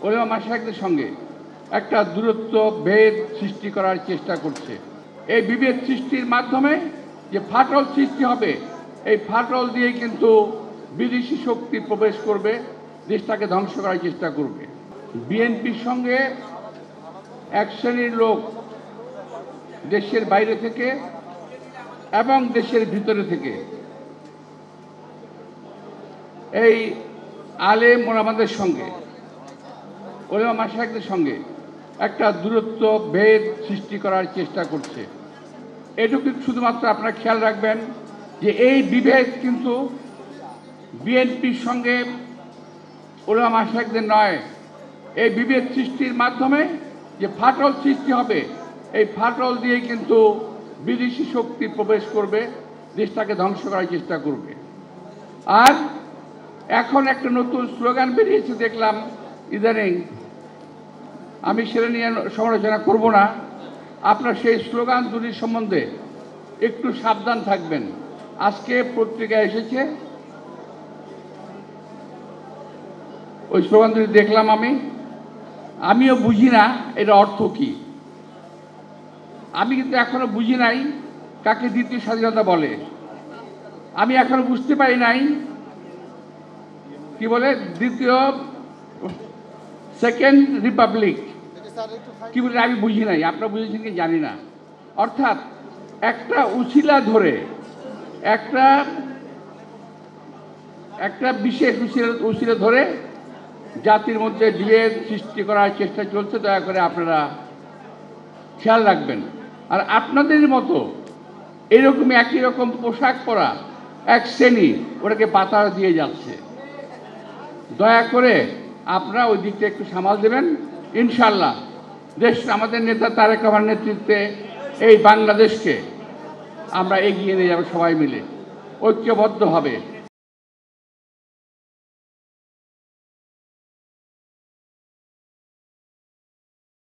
ওলামা মাশায়েখদের সঙ্গে একটা দূরত্ব ভেদ সৃষ্টি করার চেষ্টা করছে। এই বিভেদ সৃষ্টির মাধ্যমে যে ফাটল সৃষ্টি হবে, এই ফাটল দিয়ে কিন্তু বিদেশি শক্তি প্রবেশ করবে, দেশটাকে ধ্বংস করার চেষ্টা করবে। বিএনপির সঙ্গে এক শ্রেণীর লোক দেশের বাইরে থেকে এবং দেশের ভিতরে থেকে এই আলেম ওলামাদের সঙ্গে, ওলামা মাশায়েখদের সঙ্গে একটা দূরত্ব ভেদ সৃষ্টি করার চেষ্টা করছে। এটুকু শুধুমাত্র আপনারা খেয়াল রাখবেন যে এই বিভেদ কিন্তু বিএনপির সঙ্গে ওলামা মাশায়েখদের নয়। এই বিভেদ সৃষ্টির মাধ্যমে যে ফাটল সৃষ্টি হবে, এই ফাটল দিয়ে কিন্তু বিদেশি শক্তি প্রবেশ করবে, দেশটাকে ধ্বংস করার চেষ্টা করবে। আর এখন একটা নতুন স্লোগান বেরিয়েছে দেখলাম ইদানিং, আমি সেটা নিয়ে সমালোচনা করব না। আপনার সেই স্লোগান দুটির সম্বন্ধে একটু সাবধান থাকবেন। আজকে পত্রিকায় এসেছে, ওই স্লোগান দুটি দেখলাম, আমিও বুঝি না এর অর্থ কি। আমি কিন্তু এখনো বুঝি নাই কাকে দ্বিতীয় স্বাধীনতা বলে। আমি এখনো বুঝতে পারি নাই কি বলে দ্বিতীয় সেকেন্ড রিপাবলিক কি বলে, আমি বুঝি নাই। আপনারা বুঝেছেন কি জানি না। অর্থাৎ একটা উছিলা ধরে একটা বিশেষ উছিলা ধরে জাতির মধ্যে বিভেদ সৃষ্টি করার চেষ্টা চলছে। দয়া করে আপনারা খেয়াল রাখবেন। আর আপনাদের মতো এরকম একই রকম পোশাক পরা এক শ্রেণী ওটাকে পাতা দিয়ে যাচ্ছে। দয়া করে আপনারা ওই দিকটা একটু সামাল দেবেন। ইনশাল্লাহ দেশ, আমাদের নেতা তারেক রহমানের নেতৃত্বে এই বাংলাদেশকে আমরা এগিয়ে নিয়ে যাব সবাই মিলে ঐক্যবদ্ধভাবে।